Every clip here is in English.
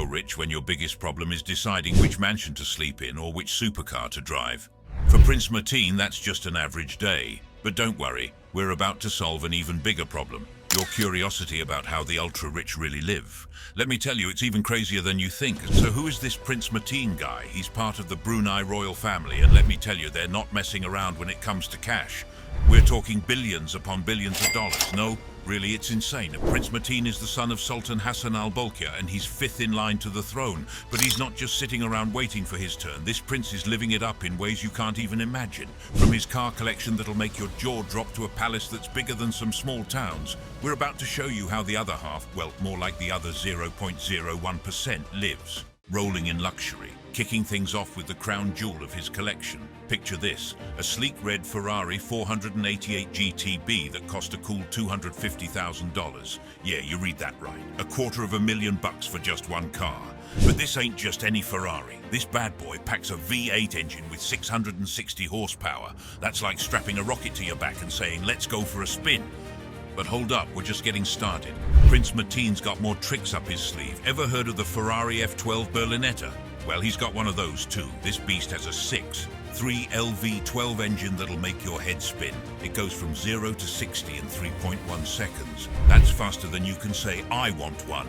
you're rich when your biggest problem is deciding which mansion to sleep in or which supercar to drive. For Prince Mateen, that's just an average day. But don't worry, we're about to solve an even bigger problem. Your curiosity about how the ultra-rich really live. Let me tell you, it's even crazier than you think. So who is this Prince Mateen guy? He's part of the Brunei royal family, and let me tell you, they're not messing around when it comes to cash. We're talking billions upon billions of dollars. No, really, it's insane. Prince Mateen is the son of Sultan Hassan al-Bolkiah, and he's fifth in line to the throne. But he's not just sitting around waiting for his turn. This prince is living it up in ways you can't even imagine. From his car collection that'll make your jaw drop to a palace that's bigger than some small towns. We're about to show you how the other half, well, more like the other 0.01%, lives. Rolling in luxury, kicking things off with the crown jewel of his collection. Picture this, a sleek red Ferrari 488 GTB that cost a cool $250,000. Yeah, you read that right. $250,000 for just one car. But this ain't just any Ferrari. This bad boy packs a V8 engine with 660 horsepower. That's like strapping a rocket to your back and saying, let's go for a spin. But hold up, we're just getting started. Prince Mateen's got more tricks up his sleeve. Ever heard of the Ferrari F12 Berlinetta? Well, he's got one of those too. This beast has a 6.3 LV12 engine that'll make your head spin. It goes from 0 to 60 in 3.1 seconds. That's faster than you can say, I want one.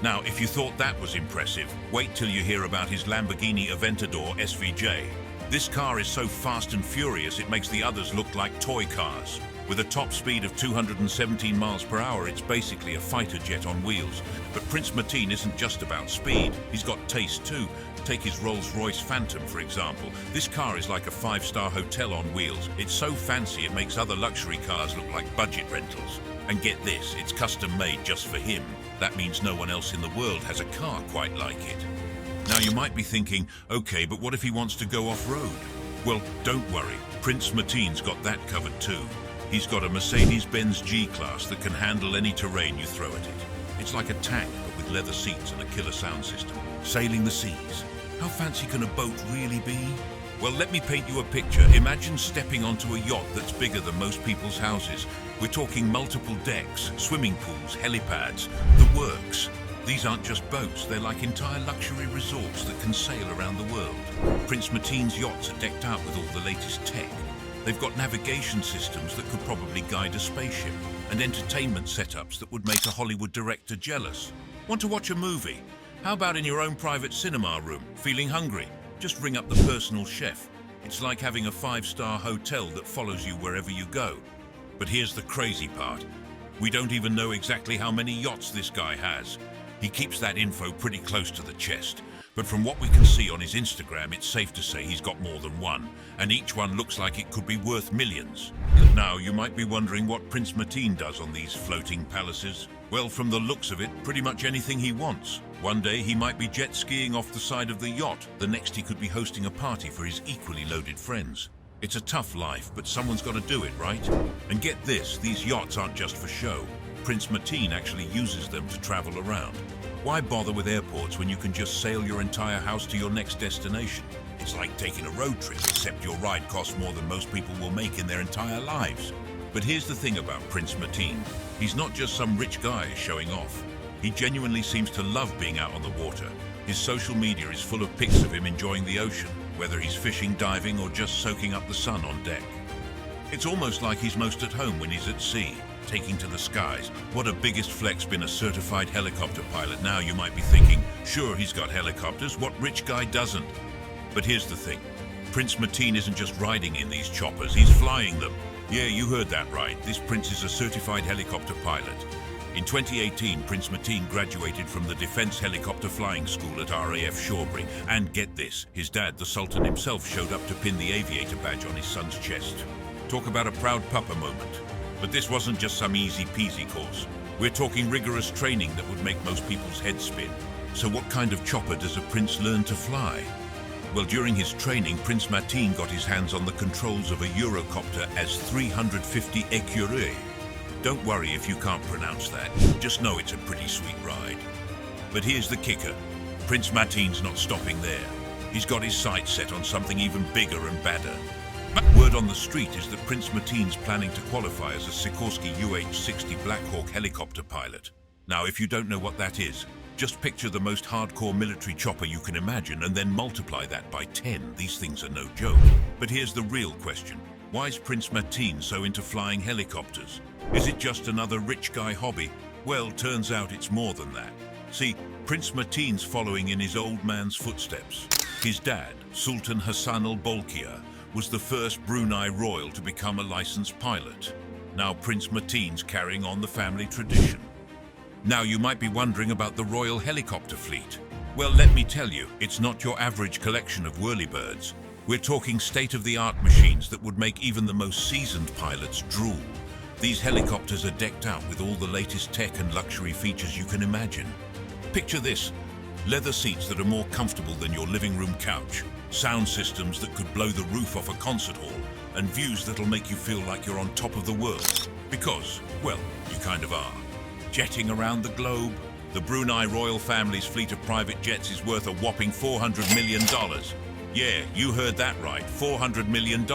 Now, if you thought that was impressive, wait till you hear about his Lamborghini Aventador SVJ. This car is so fast and furious it makes the others look like toy cars. With a top speed of 217 miles per hour, it's basically a fighter jet on wheels. But Prince Mateen isn't just about speed, he's got taste too. Take his Rolls-Royce Phantom, for example. This car is like a 5-star hotel on wheels. It's so fancy it makes other luxury cars look like budget rentals. And get this, it's custom made just for him. That means no one else in the world has a car quite like it. Now you might be thinking, okay, but what if he wants to go off-road? Well, don't worry, Prince Mateen's got that covered too. He's got a Mercedes-Benz G-Class that can handle any terrain you throw at it. It's like a tank, but with leather seats and a killer sound system. Sailing the seas. How fancy can a boat really be? Well, let me paint you a picture. Imagine stepping onto a yacht that's bigger than most people's houses. We're talking multiple decks, swimming pools, helipads, the works. These aren't just boats, they're like entire luxury resorts that can sail around the world. Prince Mateen's yachts are decked out with all the latest tech. They've got navigation systems that could probably guide a spaceship, and entertainment setups that would make a Hollywood director jealous. Want to watch a movie? How about in your own private cinema room? Feeling hungry? Just ring up the personal chef. It's like having a 5-star hotel that follows you wherever you go. But here's the crazy part. We don't even know exactly how many yachts this guy has. He keeps that info pretty close to the chest. But from what we can see on his Instagram, it's safe to say he's got more than one, and each one looks like it could be worth millions. Now, you might be wondering what Prince Mateen does on these floating palaces. Well, from the looks of it, pretty much anything he wants. One day he might be jet skiing off the side of the yacht. The next he could be hosting a party for his equally loaded friends. It's a tough life, but someone's got to do it, right? And get this, these yachts aren't just for show. Prince Mateen actually uses them to travel around. Why bother with airports when you can just sail your entire house to your next destination? It's like taking a road trip, except your ride costs more than most people will make in their entire lives. But here's the thing about Prince Mateen. He's not just some rich guy showing off. He genuinely seems to love being out on the water. His social media is full of pics of him enjoying the ocean, whether he's fishing, diving, or just soaking up the sun on deck. It's almost like he's most at home when he's at sea, taking to the skies. What a biggest flex being a certified helicopter pilot. Now you might be thinking, sure, he's got helicopters, what rich guy doesn't? But here's the thing, Prince Mateen isn't just riding in these choppers, he's flying them. Yeah, you heard that right, this prince is a certified helicopter pilot. In 2018, Prince Mateen graduated from the Defense Helicopter Flying School at RAF Shawbury. And get this, his dad, the Sultan himself, showed up to pin the aviator badge on his son's chest. Talk about a proud papa moment. But this wasn't just some easy-peasy course. We're talking rigorous training that would make most people's heads spin. So what kind of chopper does a prince learn to fly? Well, during his training, Prince Mateen got his hands on the controls of a Eurocopter as 350 Écureuils. Don't worry if you can't pronounce that, just know it's a pretty sweet ride. But here's the kicker, Prince Mateen's not stopping there. He's got his sights set on something even bigger and badder. Word on the street is that Prince Mateen's planning to qualify as a Sikorsky UH-60 Black Hawk helicopter pilot. Now, if you don't know what that is, Just picture the most hardcore military chopper you can imagine and then multiply that by 10. These things are no joke. But here's the real question. Why is Prince Mateen so into flying helicopters? Is it just another rich guy hobby? Well, turns out it's more than that. See, Prince Mateen's following in his old man's footsteps. His dad, Sultan Hassan al-Bolkiah, was the first Brunei royal to become a licensed pilot. Now Prince Mateen's carrying on the family tradition. Now you might be wondering about the royal helicopter fleet. Well, let me tell you, it's not your average collection of whirlybirds. We're talking state-of-the-art machines that would make even the most seasoned pilots drool. These helicopters are decked out with all the latest tech and luxury features you can imagine. Picture this: leather seats that are more comfortable than your living room couch, sound systems that could blow the roof off a concert hall, and views that'll make you feel like you're on top of the world. Because, well, you kind of are. Jetting around the globe, the Brunei royal family's fleet of private jets is worth a whopping $400 million. Yeah, you heard that right, $400 million.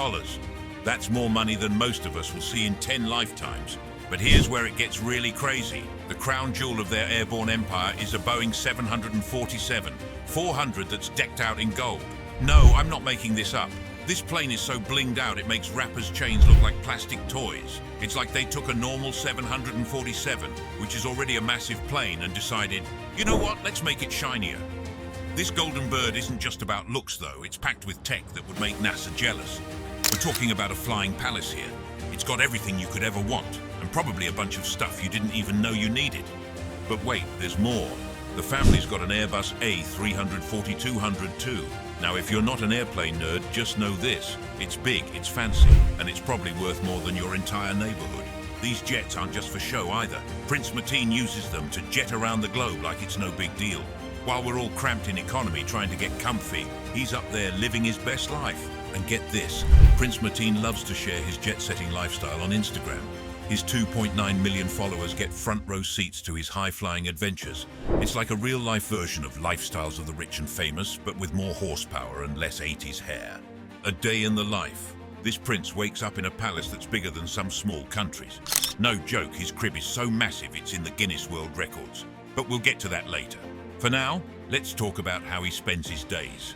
That's more money than most of us will see in 10 lifetimes. But here's where it gets really crazy. The crown jewel of their airborne empire is a Boeing 747, 400 that's decked out in gold. No, I'm not making this up. This plane is so blinged out it makes rappers' chains look like plastic toys. It's like they took a normal 747, which is already a massive plane, and decided, you know what, let's make it shinier. This golden bird isn't just about looks though, it's packed with tech that would make NASA jealous. We're talking about a flying palace here. It's got everything you could ever want, and probably a bunch of stuff you didn't even know you needed. But wait, there's more. The family's got an Airbus A340-200 too. Now, if you're not an airplane nerd, just know this. It's big, it's fancy, and it's probably worth more than your entire neighborhood. These jets aren't just for show either. Prince Mateen uses them to jet around the globe like it's no big deal. While we're all cramped in economy trying to get comfy, he's up there living his best life. And get this, Prince Mateen loves to share his jet-setting lifestyle on Instagram. His 2.9 million followers get front-row seats to his high-flying adventures. It's like a real-life version of Lifestyles of the Rich and Famous, but with more horsepower and less 80s hair. A day in the life. This prince wakes up in a palace that's bigger than some small countries. No joke, his crib is so massive it's in the Guinness World Records. But we'll get to that later. For now, let's talk about how he spends his days.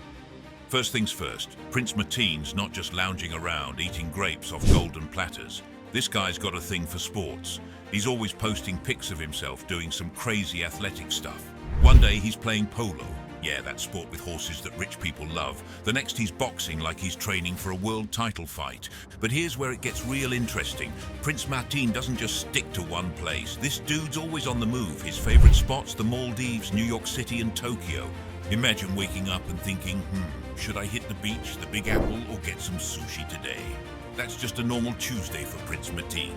First things first, Prince Mateen's not just lounging around eating grapes off golden platters. This guy's got a thing for sports. He's always posting pics of himself doing some crazy athletic stuff. One day he's playing polo. Yeah, that sport with horses that rich people love. The next he's boxing like he's training for a world title fight. But here's where it gets real interesting. Prince Mateen doesn't just stick to one place. This dude's always on the move. His favorite spots, the Maldives, New York City and Tokyo. Imagine waking up and thinking, should I hit the beach, the Big Apple, or get some sushi today? That's just a normal Tuesday for Prince Mateen.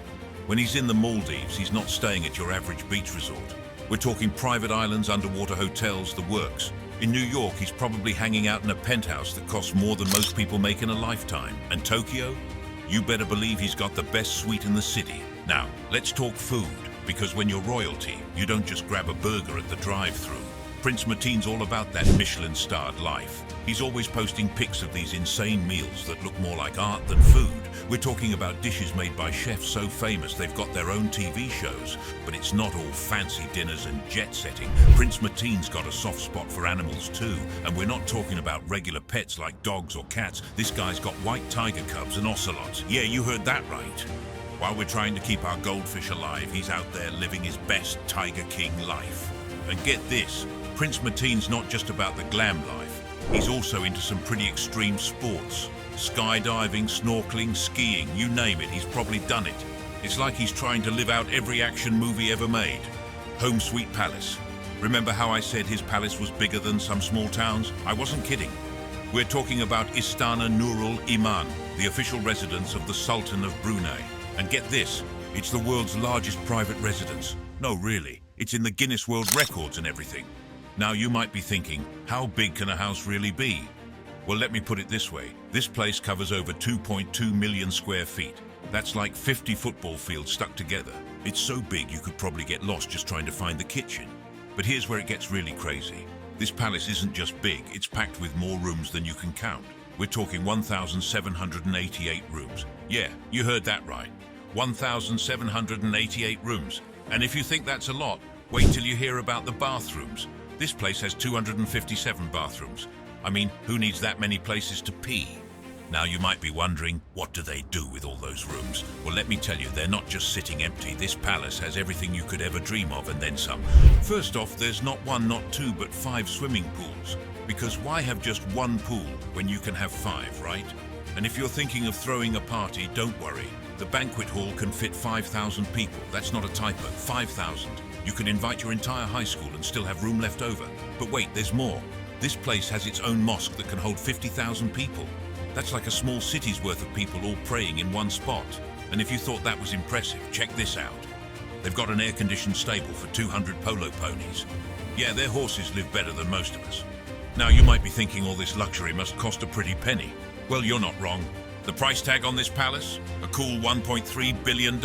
When he's in the Maldives, he's not staying at your average beach resort. We're talking private islands, underwater hotels, the works. In New York, he's probably hanging out in a penthouse that costs more than most people make in a lifetime. And Tokyo? You better believe he's got the best suite in the city. Now, let's talk food, because when you're royalty, you don't just grab a burger at the drive-thru. Prince Mateen's all about that Michelin-starred life. He's always posting pics of these insane meals that look more like art than food. We're talking about dishes made by chefs so famous they've got their own TV shows. But it's not all fancy dinners and jet setting. Prince Mateen's got a soft spot for animals too. And we're not talking about regular pets like dogs or cats. This guy's got white tiger cubs and ocelots. Yeah, you heard that right. While we're trying to keep our goldfish alive, he's out there living his best Tiger King life. And get this, Prince Mateen's not just about the glam life. He's also into some pretty extreme sports. Skydiving, snorkeling, skiing, you name it, he's probably done it. It's like he's trying to live out every action movie ever made. Home Sweet Palace. Remember how I said his palace was bigger than some small towns? I wasn't kidding. We're talking about Istana Nurul Iman, the official residence of the Sultan of Brunei. And get this, it's the world's largest private residence. No, really, it's in the Guinness World Records and everything. Now you might be thinking, how big can a house really be? Well, let me put it this way. This place covers over 2.2 million square feet. That's like 50 football fields stuck together. It's so big you could probably get lost just trying to find the kitchen. But here's where it gets really crazy. This palace isn't just big, it's packed with more rooms than you can count. We're talking 1,788 rooms. Yeah, you heard that right. 1,788 rooms. And if you think that's a lot, Wait till you hear about the bathrooms. This place has 257 bathrooms. I mean, who needs that many places to pee? Now you might be wondering, what do they do with all those rooms? Well, let me tell you, they're not just sitting empty. This palace has everything you could ever dream of and then some. First off, there's not one, not two, but 5 swimming pools. Because why have just one pool when you can have 5, right? And if you're thinking of throwing a party, don't worry. The banquet hall can fit 5,000 people. That's not a typo, 5,000. You can invite your entire high school and still have room left over. But wait, there's more. This place has its own mosque that can hold 50,000 people. That's like a small city's worth of people all praying in one spot. And if you thought that was impressive, check this out. They've got an air-conditioned stable for 200 polo ponies. Yeah, their horses live better than most of us. Now you might be thinking all this luxury must cost a pretty penny. Well, you're not wrong. The price tag on this palace? A cool $1.3 billion.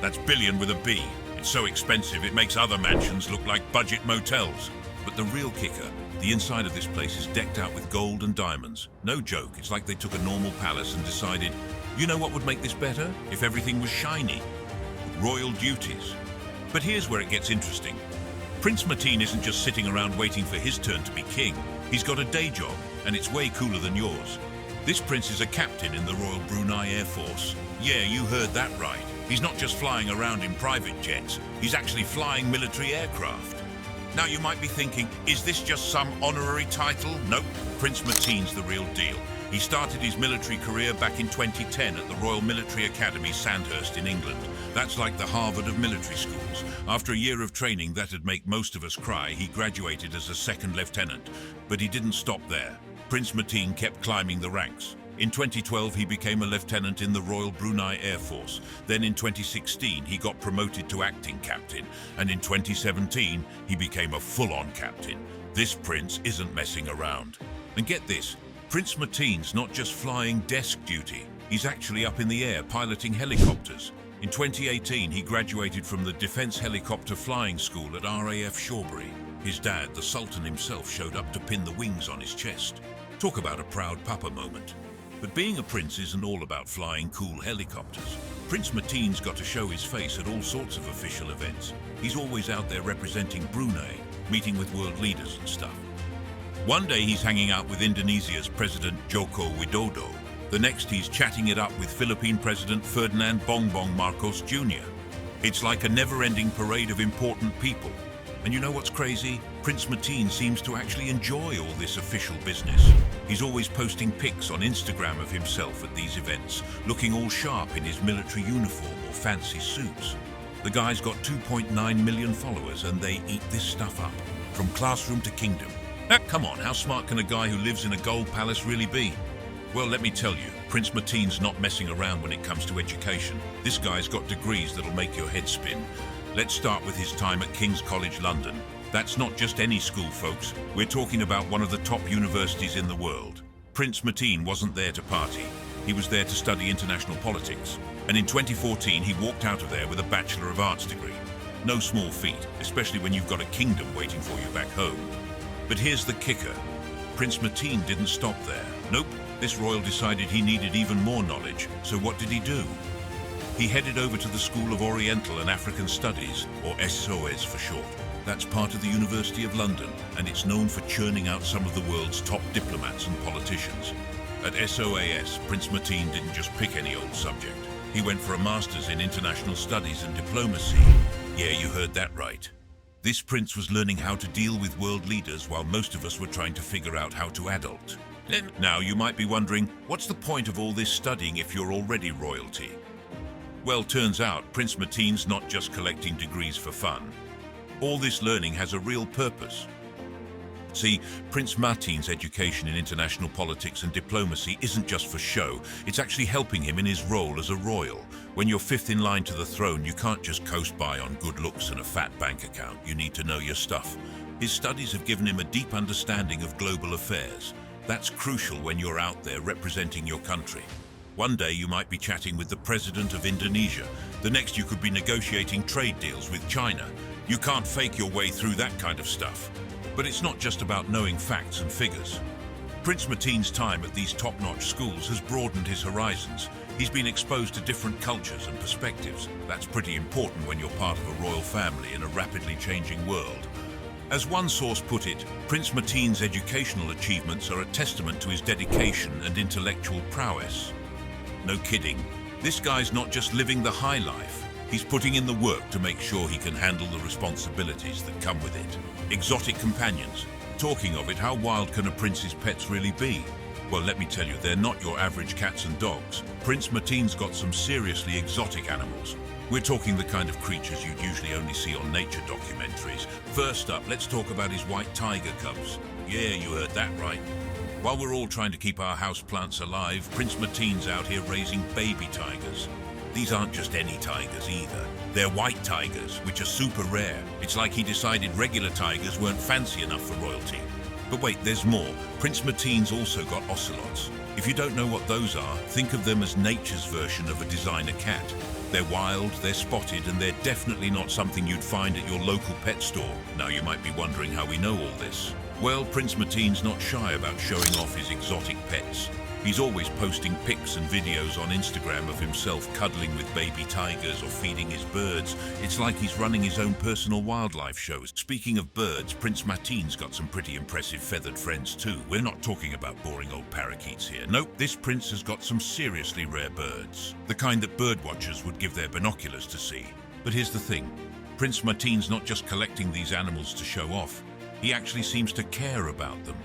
That's billion with a B. It's so expensive it makes other mansions look like budget motels. But the real kicker, the inside of this place is decked out with gold and diamonds. No joke, it's like they took a normal palace and decided, you know what would make this better? If everything was shiny. Royal duties. But here's where it gets interesting. Prince Mateen isn't just sitting around waiting for his turn to be king. He's got a day job, and it's way cooler than yours. This prince is a captain in the Royal Brunei Air Force. Yeah, you heard that right. He's not just flying around in private jets, he's actually flying military aircraft. Now you might be thinking, is this just some honorary title? Nope, Prince Mateen's the real deal. He started his military career back in 2010 at the Royal Military Academy, Sandhurst in England. That's like the Harvard of military schools. After a year of training that'd make most of us cry, he graduated as a second lieutenant. But he didn't stop there. Prince Mateen kept climbing the ranks. In 2012, he became a lieutenant in the Royal Brunei Air Force. Then in 2016, he got promoted to acting captain. And in 2017, he became a full-on captain. This prince isn't messing around. And get this, Prince Mateen's not just flying desk duty. He's actually up in the air piloting helicopters. In 2018, he graduated from the Defense Helicopter Flying School at RAF Shawbury. His dad, the Sultan himself, showed up to pin the wings on his chest. Talk about a proud papa moment. But being a prince isn't all about flying cool helicopters. Prince Mateen's got to show his face at all sorts of official events. He's always out there representing Brunei, meeting with world leaders and stuff. One day he's hanging out with Indonesia's President Joko Widodo. The next he's chatting it up with Philippine President Ferdinand Bongbong Marcos Jr. It's like a never-ending parade of important people. And you know what's crazy? Prince Mateen seems to actually enjoy all this official business. He's always posting pics on Instagram of himself at these events, looking all sharp in his military uniform or fancy suits. The guy's got 2.9 million followers and they eat this stuff up, from classroom to kingdom. Now, come on, how smart can a guy who lives in a gold palace really be? Well, let me tell you, Prince Mateen's not messing around when it comes to education. This guy's got degrees that'll make your head spin. Let's start with his time at King's College London. That's not just any school, folks. We're talking about one of the top universities in the world. Prince Mateen wasn't there to party. He was there to study international politics. And in 2014, he walked out of there with a Bachelor of Arts degree. No small feat, especially when you've got a kingdom waiting for you back home. But here's the kicker. Prince Mateen didn't stop there. Nope, this royal decided he needed even more knowledge. So what did he do? He headed over to the School of Oriental and African Studies, or SOAS for short. That's part of the University of London, and it's known for churning out some of the world's top diplomats and politicians. At SOAS, Prince Mateen didn't just pick any old subject. He went for a master's in international studies and diplomacy. Yeah, you heard that right. This prince was learning how to deal with world leaders while most of us were trying to figure out how to adult. Now, you might be wondering, what's the point of all this studying if you're already royalty? Well, turns out Prince Mateen's not just collecting degrees for fun. All this learning has a real purpose. See, Prince Mateen's education in international politics and diplomacy isn't just for show, it's actually helping him in his role as a royal. When you're fifth in line to the throne, you can't just coast by on good looks and a fat bank account. You need to know your stuff. His studies have given him a deep understanding of global affairs. That's crucial when you're out there representing your country. One day you might be chatting with the president of Indonesia. The next you could be negotiating trade deals with China. You can't fake your way through that kind of stuff. But it's not just about knowing facts and figures. Prince Mateen's time at these top-notch schools has broadened his horizons. He's been exposed to different cultures and perspectives. That's pretty important when you're part of a royal family in a rapidly changing world. As one source put it, Prince Mateen's educational achievements are a testament to his dedication and intellectual prowess. No kidding. This guy's not just living the high life, he's putting in the work to make sure he can handle the responsibilities that come with it. Exotic companions. Talking of it, how wild can a prince's pets really be? Well, let me tell you, they're not your average cats and dogs. Prince Mateen's got some seriously exotic animals. We're talking the kind of creatures you'd usually only see on nature documentaries. First up, let's talk about his white tiger cubs. Yeah, you heard that right. While we're all trying to keep our houseplants alive, Prince Mateen's out here raising baby tigers. These aren't just any tigers either. They're white tigers, which are super rare. It's like he decided regular tigers weren't fancy enough for royalty. But wait, there's more. Prince Mateen's also got ocelots. If you don't know what those are, think of them as nature's version of a designer cat. They're wild, they're spotted, and they're definitely not something you'd find at your local pet store. Now you might be wondering how we know all this. Well, Prince Mateen's not shy about showing off his exotic pets. He's always posting pics and videos on Instagram of himself cuddling with baby tigers or feeding his birds. It's like he's running his own personal wildlife shows. Speaking of birds, Prince Mateen's got some pretty impressive feathered friends too. We're not talking about boring old parakeets here. Nope, this prince has got some seriously rare birds. The kind that bird watchers would give their binoculars to see. But here's the thing. Prince Mateen's not just collecting these animals to show off. He actually seems to care about them.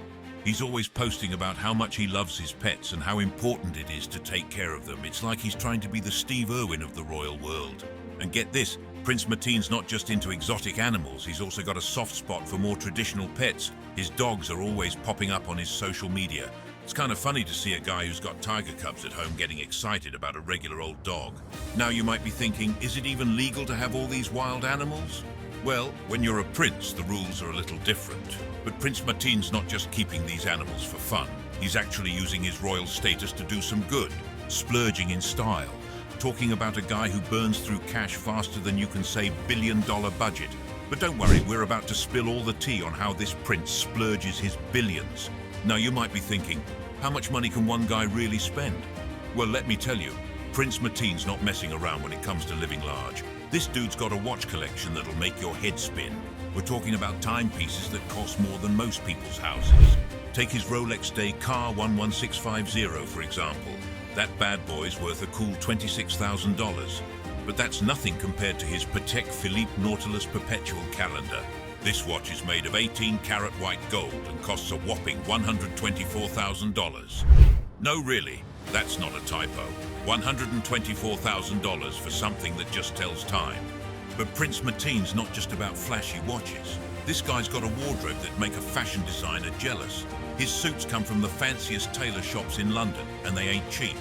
He's always posting about how much he loves his pets and how important it is to take care of them. It's like he's trying to be the Steve Irwin of the royal world. And get this, Prince Mateen's not just into exotic animals, he's also got a soft spot for more traditional pets. His dogs are always popping up on his social media. It's kind of funny to see a guy who's got tiger cubs at home getting excited about a regular old dog. Now you might be thinking, is it even legal to have all these wild animals? Well, when you're a prince, the rules are a little different. But Prince Mateen's not just keeping these animals for fun. He's actually using his royal status to do some good, splurging in style. Talking about a guy who burns through cash faster than you can say billion-dollar budget. But don't worry, we're about to spill all the tea on how this prince splurges his billions. Now you might be thinking, how much money can one guy really spend? Well, let me tell you, Prince Mateen's not messing around when it comes to living large. This dude's got a watch collection that'll make your head spin. We're talking about timepieces that cost more than most people's houses. Take his Rolex Dakar 11650, for example. That bad boy's worth a cool $26,000. But that's nothing compared to his Patek Philippe Nautilus Perpetual calendar. This watch is made of 18-karat white gold and costs a whopping $124,000. No, really, that's not a typo. $124,000 for something that just tells time. But Prince Mateen's not just about flashy watches. This guy's got a wardrobe that'd make a fashion designer jealous. His suits come from the fanciest tailor shops in London, and they ain't cheap.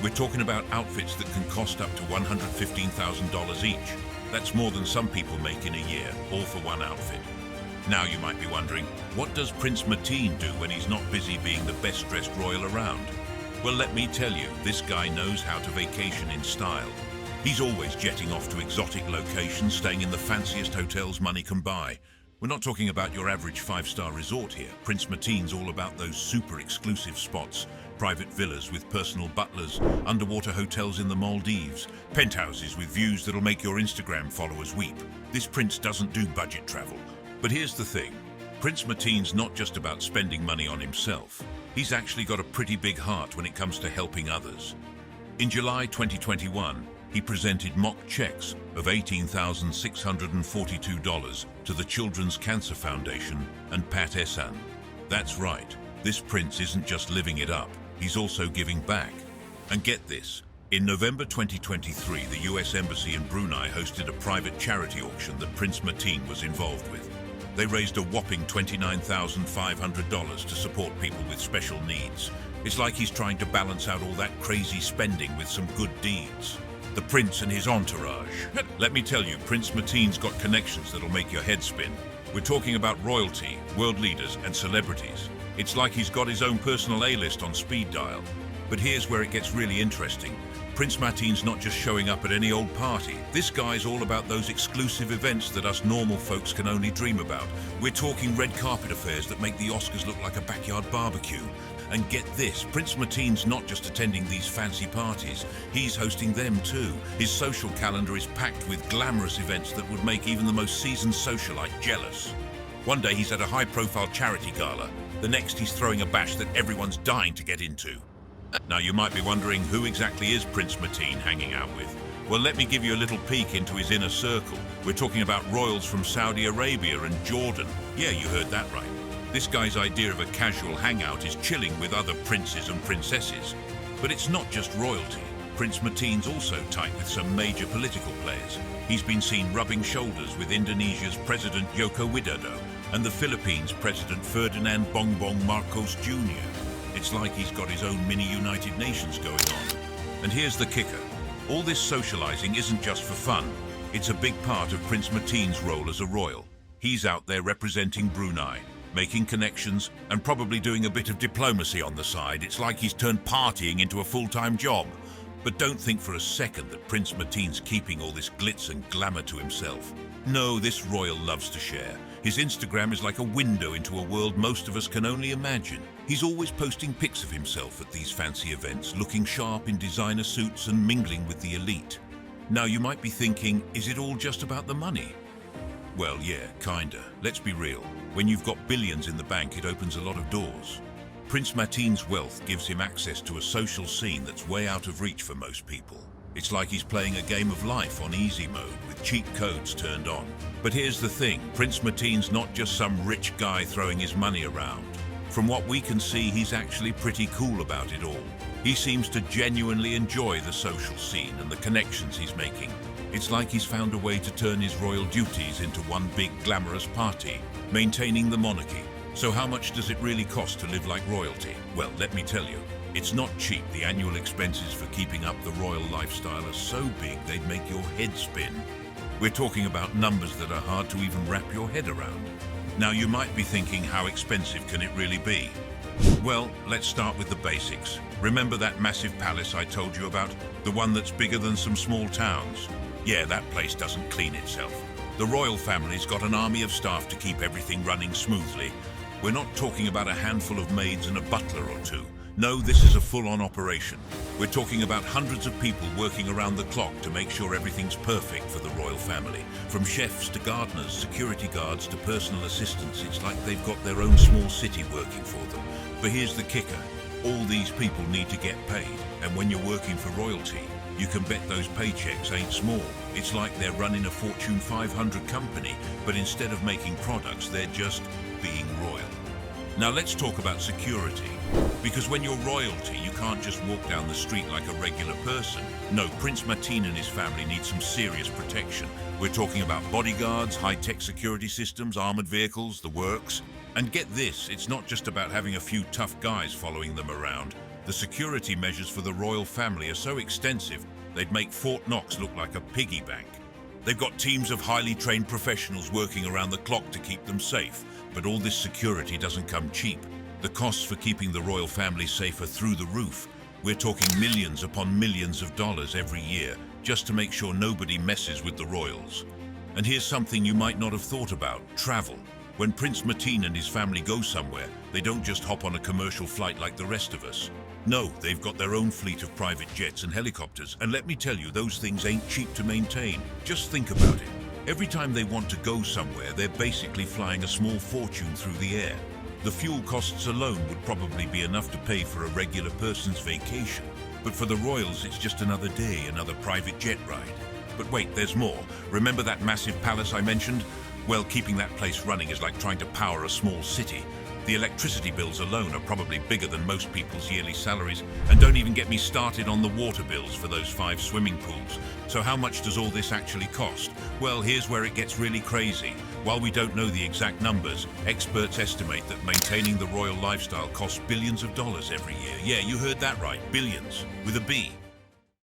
We're talking about outfits that can cost up to $115,000 each. That's more than some people make in a year, all for one outfit. Now you might be wondering, what does Prince Mateen do when he's not busy being the best-dressed royal around? Well, let me tell you, this guy knows how to vacation in style. He's always jetting off to exotic locations, staying in the fanciest hotels money can buy. We're not talking about your average five-star resort here. Prince Mateen's all about those super exclusive spots. Private villas with personal butlers, underwater hotels in the Maldives, penthouses with views that'll make your Instagram followers weep. This prince doesn't do budget travel. But here's the thing. Prince Mateen's not just about spending money on himself. He's actually got a pretty big heart when it comes to helping others. In July 2021, he presented mock checks of $18,642 to the Children's Cancer Foundation and Pat Ehsan. That's right, this prince isn't just living it up, he's also giving back. And get this, in November 2023, the US Embassy in Brunei hosted a private charity auction that Prince Mateen was involved with. They raised a whopping $29,500 to support people with special needs. It's like he's trying to balance out all that crazy spending with some good deeds. The prince and his entourage. Let me tell you, Prince Mateen's got connections that'll make your head spin. We're talking about royalty, world leaders, and celebrities. It's like he's got his own personal A-list on speed dial. But here's where it gets really interesting. Prince Mateen's not just showing up at any old party. This guy's all about those exclusive events that us normal folks can only dream about. We're talking red carpet affairs that make the Oscars look like a backyard barbecue. And get this, Prince Mateen's not just attending these fancy parties, he's hosting them too. His social calendar is packed with glamorous events that would make even the most seasoned socialite jealous. One day he's at a high-profile charity gala. The next he's throwing a bash that everyone's dying to get into. Now you might be wondering, who exactly is Prince Mateen hanging out with? Well, let me give you a little peek into his inner circle. We're talking about royals from Saudi Arabia and Jordan. Yeah, you heard that right. This guy's idea of a casual hangout is chilling with other princes and princesses. But it's not just royalty. Prince Mateen's also tight with some major political players. He's been seen rubbing shoulders with Indonesia's President Joko Widodo and the Philippines' President Ferdinand Bongbong Marcos Jr. It's like he's got his own mini United Nations going on. And here's the kicker. All this socializing isn't just for fun. It's a big part of Prince Mateen's role as a royal. He's out there representing Brunei, making connections, and probably doing a bit of diplomacy on the side. It's like he's turned partying into a full-time job. But don't think for a second that Prince Mateen's keeping all this glitz and glamour to himself. No, this royal loves to share. His Instagram is like a window into a world most of us can only imagine. He's always posting pics of himself at these fancy events, looking sharp in designer suits and mingling with the elite. Now you might be thinking, is it all just about the money? Well, yeah, kinda. Let's be real. When you've got billions in the bank, it opens a lot of doors. Prince Mateen's wealth gives him access to a social scene that's way out of reach for most people. It's like he's playing a game of life on easy mode with cheat codes turned on. But here's the thing, Prince Mateen's not just some rich guy throwing his money around. From what we can see, he's actually pretty cool about it all. He seems to genuinely enjoy the social scene and the connections he's making. It's like he's found a way to turn his royal duties into one big glamorous party, maintaining the monarchy. So how much does it really cost to live like royalty? Well, let me tell you, it's not cheap. The annual expenses for keeping up the royal lifestyle are so big they'd make your head spin. We're talking about numbers that are hard to even wrap your head around. Now you might be thinking, how expensive can it really be? Well, let's start with the basics. Remember that massive palace I told you about? The one that's bigger than some small towns? Yeah, that place doesn't clean itself. The royal family's got an army of staff to keep everything running smoothly. We're not talking about a handful of maids and a butler or two. No, this is a full-on operation. We're talking about hundreds of people working around the clock to make sure everything's perfect for the royal family. From chefs to gardeners, security guards to personal assistants, it's like they've got their own small city working for them. But here's the kicker. All these people need to get paid. And when you're working for royalty, you can bet those paychecks ain't small. It's like they're running a Fortune 500 company, but instead of making products, they're just being royal. Now let's talk about security. Because when you're royalty, you can't just walk down the street like a regular person. No, Prince Mateen and his family need some serious protection. We're talking about bodyguards, high-tech security systems, armored vehicles, the works. And get this, it's not just about having a few tough guys following them around. The security measures for the royal family are so extensive, they'd make Fort Knox look like a piggy bank. They've got teams of highly trained professionals working around the clock to keep them safe. But all this security doesn't come cheap. The costs for keeping the royal family safe are through the roof. We're talking millions upon millions of dollars every year, just to make sure nobody messes with the royals. And here's something you might not have thought about: travel. When Prince Mateen and his family go somewhere, they don't just hop on a commercial flight like the rest of us. No, they've got their own fleet of private jets and helicopters, and let me tell you, those things ain't cheap to maintain. Just think about it. Every time they want to go somewhere, they're basically flying a small fortune through the air. The fuel costs alone would probably be enough to pay for a regular person's vacation. But for the royals, it's just another day, another private jet ride. But wait, there's more. Remember that massive palace I mentioned? Well, keeping that place running is like trying to power a small city. The electricity bills alone are probably bigger than most people's yearly salaries, and don't even get me started on the water bills for those 5 swimming pools. So how much does all this actually cost? Well, here's where it gets really crazy. While we don't know the exact numbers, experts estimate that maintaining the royal lifestyle costs billions of dollars every year. Yeah, you heard that right, billions, with a B.